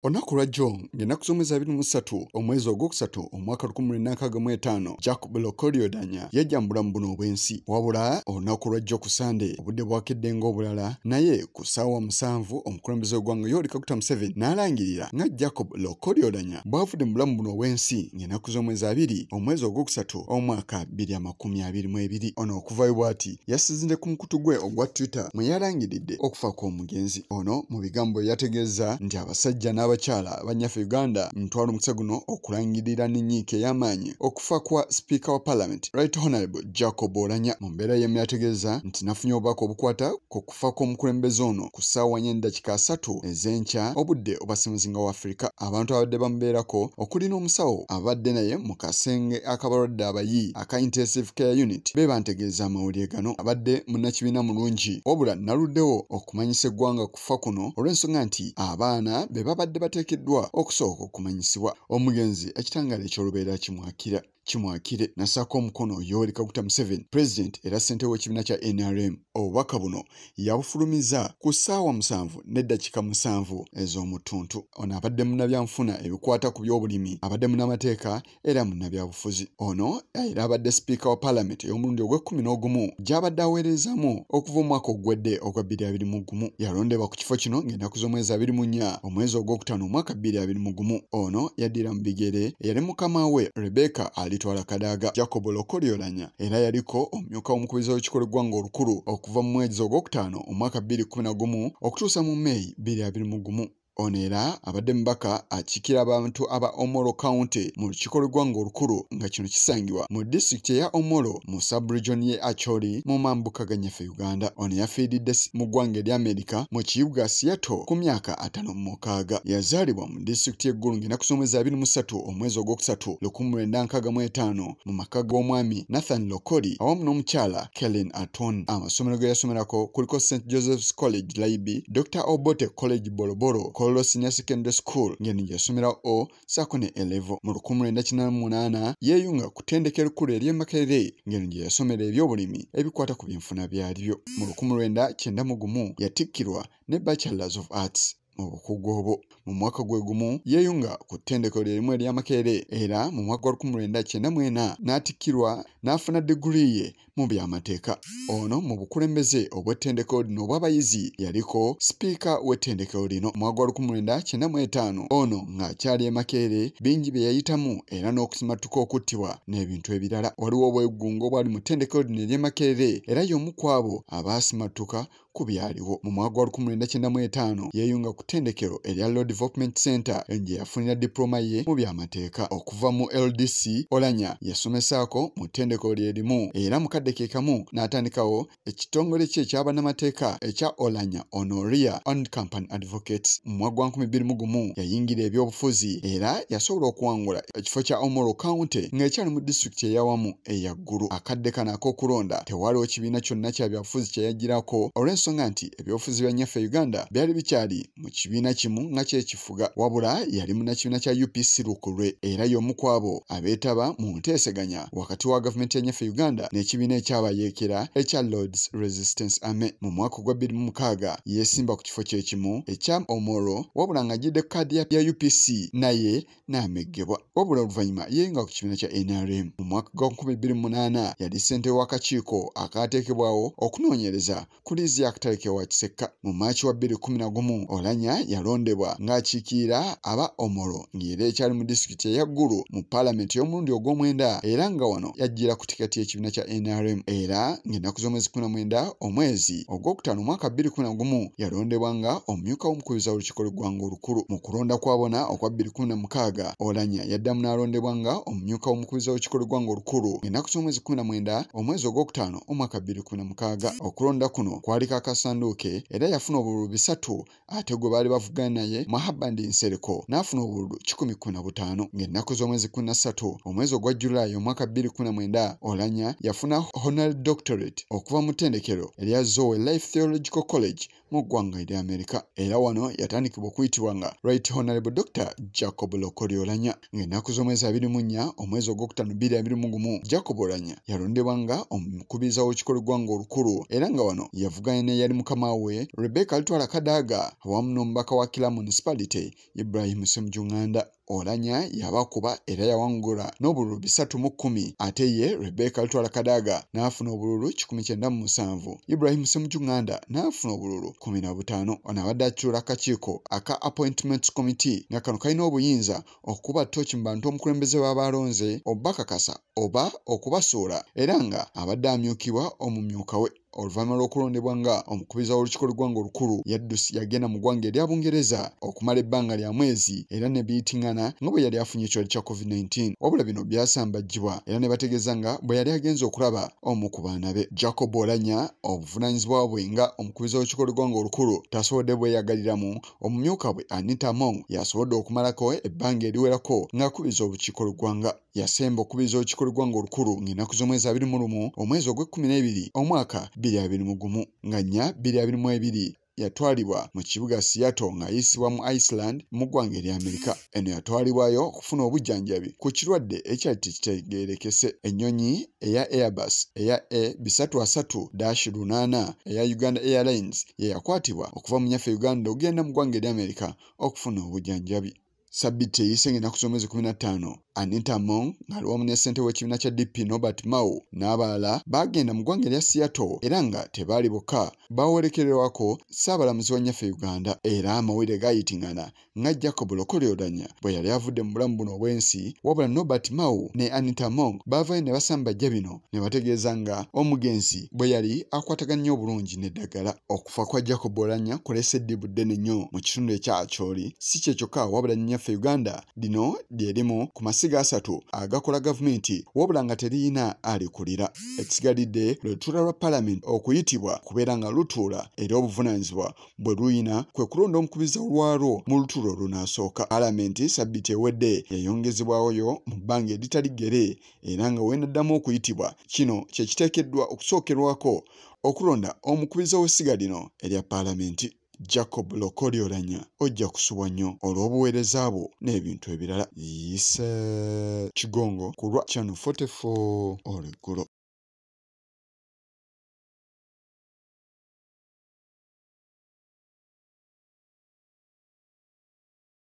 Olunaku lwa jjo ng'ennaku z'omwezi 23 omwezi ogwokusatu omwaka 2065 Jacob Lokolyodanya yajja mu bulamu buno obw'ensi. Wabula olunaku lwa jjo ku Sande obudde bwakedde ng'obulala, naye ku ssaawa 7 omukulembeze w'eggwanga Yoweri Kaguta Museveni n'alangirira nga Jacob Lokolyodanya bw'avudde mu bulamu buno obw'ensi ng'ennaku z'omwezi 2 omwezi ogwokusatu omwaka 2022. Ono okuvayo bw'ati yasizinde ku mukutu gwe ogwa Twitter mwe yalangiridde okufa kw'omugenzi. Ono mu bigambo yategeeza nti abasajja n'abakyala bannaffe Uganda ntwalo mukisa guno okulangirira n'ennyiike ey'amaanyi okufa kwa Speaker wa Parliament Right Honorable Jacob Oulanyah. Mu mbeera y'emu yategeeza nti nafunye obubaka obukwata ku kufa kw'omukulembeze ono ku ssaawa 4:3 ez'enkya obudde obw'Ebuvanjuba wa Afrika. Abantu abadde bamubeerako okuli n'omusawo abadde naye mu kasenge akabalwadde abayi aka Intensive Care Unit be bantegeeza amawulire gano. Abadde munnakibiina mulungi wabula naluddewo okumanyisa eggwanga kufa kuno olw'ensonga nti abaana be babadde bateekeddwa okusooka okumanyisibwa. Omugenzi ekitangaala eky'olubeerera kimwakire nassaako omukono Yoweri Kaguta Museveni, President era ssentebe w'ekibiina kya NRM. Obubaka buno yabufulumiza ku ssaawa 7:07 ez'omutuntu. Ono abadde munnabyanfuna ebikwata ku by'obulimi, abadde munnamateeka era munnabyabufuzi. Ono era abadde Speaker wa Parliament ey'omulundi ogw'e11 gy'abadde aweerezaamu okuva omwaka ogwedde ogwa 2021. Yalondebwa ku kifo kino ng'ennaku z'omwezi 24 omwezi ogwokutaano omwaka 2021. Ono yaddira mu bigere yali mukama we Rebecca alitwala Kadaga. Jacob Lokolyodanya era yaliko omumyuka w'omukubiza w'ekikolo eggwanga olukulu okuva mu mwezi ogwokutaano omwaka 2011 okutuusa mu May 2021. Ono era abadde mubaka akiikira abantu aba Omoro County mu lukiiko lw'eggwanga olukulu nga kino kisangibwa mu disitulikiti eya Omoro mu sub-region ye Acholi mu mambuka ga nnyaffe Uganda. Ono yafiiridde mu ggwanga erya Amerika mu kibuga Seattle ku myaka 56. Yazaalibwa mu disitulikiti y'eggulu ng'ennaku z'omwezi 23 omwezi ogwokusatu 1965 mu maka g'omwami Nathan Lokoli awamu n'omukyala Kellen Aton. Amasomero ge yasomerako kuliko St. Joseph's College Laibi, Dr. Obote College Bolobolo, Senior Secondary School ng'eno gye yasomera O ssaako ne A-level. Mu 1988 yeeyunga ku ttendekero ekkulu ery'e Makerere ng'eno gye yasomera eby'obulimi ebikwata ku byenfuna byalyo. Mu 1991 yatikkirwa ne Bachelors of Arts mu bukugu obwo. Mu mwaka gwe gumu yeeyunga ku ttendekero lyerimu erya Makerere era mu mwaka gwa 1994 n'atikkirwa n'afuna diguli ye mu by'amateeka. Ono mu bukulembeze obw'ettendekero lino obw'abayizi yaliko sipiika w'ettendekero lino. Mu mwaka gwa 1995 ono ng'akyali e Makerere bingi bye yayitamu era n'okusimatuka okuttibwa n'ebintu ebirala. Waliwo obwegungo obwali mu ttendekero lino ery'e Makerere era y'omu ku abo abaasimatuka ku byaliwo. Mu mwaka gwa 1995 yeeyunga ku ttendekero erya Law Development Center gye yafunira diploma ye mu by'amateeka. Okuva mu LDC Oulanyah yasomesaako mu ttendekero lyerimu era mu kadde ke kamu n'atandikawo ekitongole kye eky'abannamateeka ekya Oulanyah Honoria and Company Advocates. Mu mwaka gwa 2001 yayingira ebyobufuzi era yasobola okuwangula ekifo kya Omoro County ng'ekyali mu disitulikiti eyawamu eyaggulu. Akadde kano ak'okulonda tewaliwo kibiina kyonna kya byabufuzi kye yagirako olw'ensonga nti ebyobufuzi bya nnyaffe Uganda byali bikyali mu kibiina kimu nga kyekifuga, wabula yali munnakibiina kya UPC Lukulwe era y'omu ku abo abeetaba mu nteeseganya wakati wa gavumenti ya nnyaffe Uganda n'ekibiina ekyabayeekera ekya Lord's Resistance Army. Mu mwaka gwa 2006 yeesimba ku kifo kye kimu ekya Omoro wabula ng'ajjidde kkaadi ya UPC naye n'ameggebwa, wabula oluvannyuma yeeyunga ku kibiina kya NRM. Mu mwaka gwa 2008 yali ssentebe w'akakiiko akaateekebwawo okunoonyereza ku liizi y'akatale k'ewa Kisekka. Mu Maaci wa 2011 Oulanyah yalondebwa ng'akiikirira aba Omoro ng'era ekyali mu disitulikiti eyaggulu mu Paalamenti y'omulundi ogw'omwenda era nga wano yajjira ku tiketi y'ekibiina kya NRM era ng'ennaku z'omwezi 19 omwezi ogwokutaano omwaka 2011 yalondebwa nga omumyuka w'omukubiza w'olukiiko lw'eggwanga olukulu. Mu kulonda kwabona okwa 2016 Oulanyah yaddamu n'alondebwa nga omumyuka w'omukubiza w'olukiiko lw'eggwanga olukulu ng'ennaku z'omwezi 19 omwezi ogwokutaano omwaka 2016. Okulonda kuno kwaliko akasanduuke era yafuna obululu 3 ate gwe baali bavugana naye Mahabandi Nsereko n'afuna obululu 115. Ng'ennaku z'omwezi 13 omwezi ogwa Julayi omwaka 2019 Oulanyah yafuna honorary doctorate okuva mu ttendekero erya Zoe Life Theological College mu ggwanga erya Amerika. Era wano yatandikibwa okuyitibwa nga Right Honorable Dr. Jacob Lokory Oulanyah. Ng'ennaku z'omwezi 24 omwezi ogwokutaano 2021 Jacob Oulanyah yalondebwa nga omukubiriza w'olukiiko lw'eggwanga olukulu era nga wano yavuganya ne yali mukama we Rebecca Alitwala Kadaga awamu n'omubaka wa Kira Municipality Ibrahim Ssemujju Nganda. Oulanyah yabakuba era yawangula n'obululu 310 ate ye Rebecca Alitwala Kadaga n'afuna obululu 197. Ibrahim Ssemujju Nganda n'afuna obululu 15. Ono abadde akyula akakiiko aka Appointments Committee nga kano kalina obuyinza okuba ttooki mu bantu omukulembeze b'abalonze obakakasa oba okubasuula era nga abadde amyukibwa omumyuka we. Oluvannyuma lw'okulondebwa nga omukubiriza w'olukiiko lw'eggwanga olukulu yagenda mu ggwanga erya Bungereza okumala ebbanga lya mwezi era ne biyitingana nga bwe yali afunye ekirwadde kya COVID-19. Wabula bino byasambajjibwa era ne bategeeza nga bwe yali agenze okulaba omu ku baana be. Jacob Oulanyah obuvunaanyizibwa bwe nga omukubiriza w'olukiiko lw'eggwanga olukulu tasobodde bweyagaliramu. Omumyuka bwe Anita Among yasobodde okumalako ebbanga eriwerako ng'akubiriza olukiiko lw'eggwanga. Yasemba okubiriza olukiiko lw'eggwanga olukulu ng'ennaku z'omwezi 21 omwezi ogw'Ekkumi omwaka 2021 nga nnya 2022 yatwalibwa mu kibuga Seattle ng'ayisibwa mu Iceland mu ggwanga erya Amerika. Eno yatwalibwayo okufuna obujjanjabi ku kirwadde ekyali tekitegeerekese. Ennyonyi eya Airbus eya A330-8 eya Uganda Airlines ye yakwatibwa okuva mu nnyaffe Uganda ogenda mu ggwanga erya Amerika okufuna obujjanjabi. Sabbiiti eyise ng'ennaku z'omwezi 15 Anita Among ng'ali wamu ne ssente w'ekibiina kya DP Norbert Mao n'abalala bagenda mu ggwanga erya Seattle era nga tebaali bokka bawerekererwako Ssaabalamuzi wa nnyaffe Uganda. Era amawulire gaayitingana nga Jacob Lokory Oulanyah bwe yali avudde mu bulamu buno obw'ensi wabula Norbert Mao ne Anita Among baavayo ne basambajja bino ne bategeeza nga omugenzi bwe yali akwataganye obulungi n'eddagala. Okufa kwa Jacob Oulanyah kuleese eddibu ddene nnyo mu kitundu ekya Acholi. Si kye kyokka wabula nnyaffe Uganda lino lye limu ku masiga asatu agakola gavumenti wabula nga teriyina alikulira. Ekigalidde lw'olutuula lwa Parliament okuyitibwa kubeera nga lutuula era obuvunaanyizibwa bwe luyina kwe kulonda omukubiriza lwalwo mu lutuula olunaasooka. Parliament sabbiiti ewedde yayongezebwayo mu bbanga eritali ggere era nga w'enaddamu okuyitibwa kino kye kiteekeddwa okusookerwako okulonda omukubiriza w'essiga lino erya Parliament. Jacob Lokory Oulanyah ojja kusubwa nnyo olw'obuweereza bwo n'ebintu ebirala. Yisa Kigongo ku lwa Channel 44 olweggulo.